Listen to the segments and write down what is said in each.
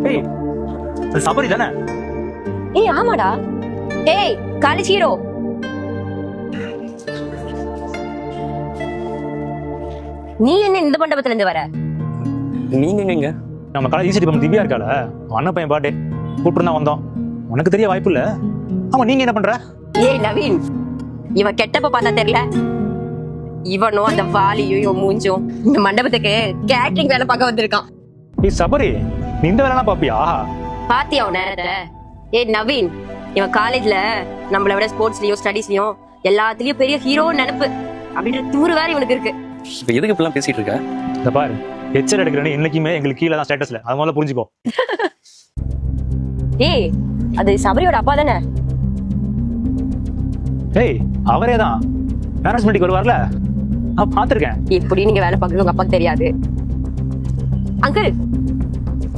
ஏய் அது சபரி தானே? ஏய் ஆமாடா. ஏய் காலேஜ் ஹீரோ. நீ என்ன இந்த மண்டபத்துல இருந்து வர? நீங்க எங்க? நம்ம காலேஜ் ஈசிடி பம் திவ்யா இருக்கால, அண்ணன் பையன் பாட்டே கூப்பிட்டு தான் வந்தோம். உனக்கு தெரிய வாய்ப்பு இல்ல. ஆமா, நீங்க என்ன பண்ற? ஏய் நவீன், இவன் கெட்டப்ப பார்த்தா தெரியல. இவனும் அந்த வாலியும் மூஞ்சும் இந்த மண்டபத்துக்கு கேட்டரிங் வேலை பார்க்க வந்திருக்கான். ஏய் சபரி, நீ இந்த வேலைலாம் பாப்பியா? பாத்தியா அவன் நேரத்தை? ஏய் நவீன், இவன் காலேஜ்ல நம்மள விட ஸ்போர்ட்ஸ்லயும் ஸ்டடீஸ்லயும் எல்லாத்துலயும் பெரிய ஹீரோ நினைப்பு அப்படின்ற தூரு வேற இவனுக்கு இருக்கு. இப்ப எதுக்கு இப்பெல்லாம் பேசிட்டு இருக்க? இந்த பாரு, எச்சல் எடுக்கிறேன்னு என்னைக்குமே எங்களுக்கு கீழே தான் ஸ்டேட்டஸ்ல. அது முதல்ல புரிஞ்சுக்கோ. ஏய் அது சபரியோட அப்பா தானே? ஏய் அவரே தான் பேரண்ட்ஸ் மீட்டிங் வருவார்ல, நான் பார்த்திருக்கேன். இப்படி நீங்க வேலை பார்க்கறது உங்க அப்பாக்கு தெரியாது. அங்கிள்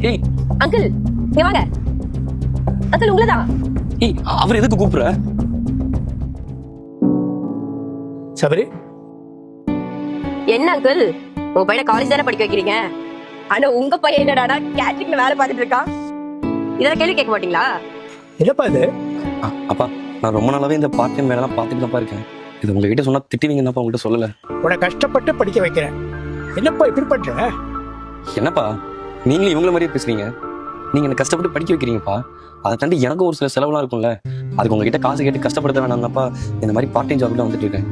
ஏய் அங்கிள் இங்க வாங்க. அங்கிள் உங்களதான். ஏய் அவர் எதுக்கு கூப்பிடுற? சபரி, என்ன அங்கிள், உங்க பையனை காலேஜ் தானே படிக்க வைக்கிறீங்க, ஆனா உங்க பையன் என்னடா கேட்டரிங்ல வேலை பார்த்துட்டு இருக்கான்? இதெல்லாம் கேள்வி கேட்க மாட்டீங்களா? என்னப்பா இது? அப்பா, நான் ரொம்ப நாளாவே இந்த பார்ட் டைம் வேலைலாம் பார்த்துட்டு தான் இருக்கேன். இது உங்ககிட்ட சொன்னா திட்டுவீங்கன்னாப்பா உங்ககிட்ட சொல்லல. உன்னை கஷ்டப்பட்டு படிக்க வைக்கிறேன், என்னப்பா இப்படி பண்ற? என்னப்பா நீங்களும் இவங்கள மாதிரியே பேசுறீங்க? நீங்க என்ன கஷ்டப்பட்டு படிக்க வைக்கிறீங்கப்பா. அதை தாண்டி எனக்கும் ஒரு சில செலவுலாம் இருக்கும்ல, அதுக்கு உங்ககிட்ட காசு கேட்டு கஷ்டப்படுத்த வேணாம்னாப்பா இந்த மாதிரி பார்ட் டைம் ஜாப்ல வந்துட்டு இருக்கேன்.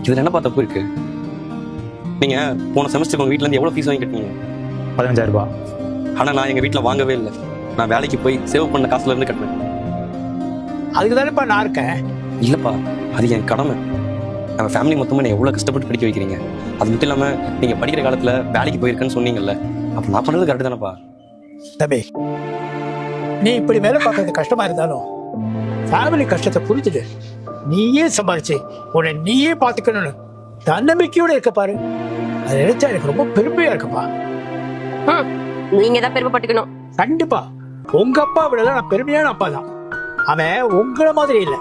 இதுல என்னப்பா தப்பு இருக்கு? நீங்க போன செமஸ்டருக்கு உங்க வீட்டுல இருந்து எவ்வளவு ஃபீஸ் வாங்கி கட்டீங்க? 15,000 ரூபாய். ஆனா நான் எங்க வீட்டுல வாங்கவே இல்லை. நான் வேலைக்கு போய் சேவ் பண்ண காசுல இருந்து கட்டினேன். அதுக்கு தானேப்பா நான் இருக்கேன். இல்லப்பா, அது என் கடமை. நம்ம ஃபேமிலி மொத்தமா என்ன எவ்வளவு கஷ்டப்பட்டு படிக்க வைக்கிறீங்க. அது மட்டும் இல்லாம நீங்க படிக்கிற காலத்துல வேலைக்கு போயிருக்கேன்னு சொன்னீங்கல்ல, அப்ப நான் பண்றது கரெக்ட் தானப்பா? தம்பி, நீ இப்படி வேலை பார்க்கறது கஷ்டமா இருந்தாலும் ஃபேமிலி கஷ்டத்தை புரிஞ்சுது. நீயே சம்பாரிச்சு உன்னை நீயே பார்த்துக்கணும்னு தன்னம்பிக்கையோட இருக்க பாரு. அதை நினைச்சா எனக்கு ரொம்ப பெருமையா இருக்குப்பா. நீங்க தான் பெருமைப்பட்டுக்கணும். கண்டிப்பா உங்க அப்பா விடலாம் நான் பெருமையான அப்பா தான். அவன் உங்கள மாதிரி இல்லை,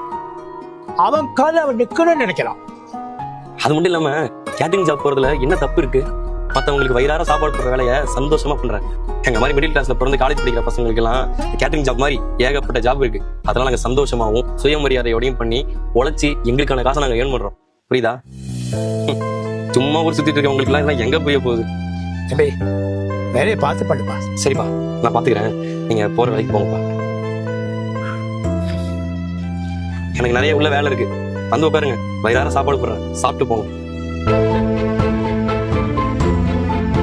அவன் கால அவன் நிக்கணும்னு நினைக்கிறான். அது மட்டும் இல்லாம கேட்டரிங் ஜாப் போறதுல என்ன தப்பு இருக்கு? மத்தவங்களுக்கு வயிறார சாப்பாடு போடுற வேலையை சந்தோஷமா பண்றேன். எங்க மாதிரி மிடில் கிளாஸ்ல பிறந்து காலேஜ் படிக்கிற பசங்களுக்கு எல்லாம் கேட்டரிங் ஜாப் மாதிரி ஏகப்பட்ட ஜாப் இருக்கு. அதெல்லாம் நாங்க சந்தோஷமாவும் சுயமரியாதையோடையும் பண்ணி உழைச்சி எங்களுக்கான காசை நாங்க ஏர்ன் பண்றோம். புரியுதா? சும்மா ஒரு சுத்திட்டு இருக்கவங்களுக்கு எல்லாம் எங்க போய் போகுது? தம்பி, வேலையை பார்த்து பண்ணுப்பா. சரிப்பா, நான் பாத்துக்கிறேன். நீங்க போற வேலைக்கு போங்கப்பா. எனக்கு நிறைய உள்ள வேலை இருக்கு. வந்து உட்காருங்க, வயிறார சாப்பாடு போடுறேன், சாப்பிட்டு போங்க.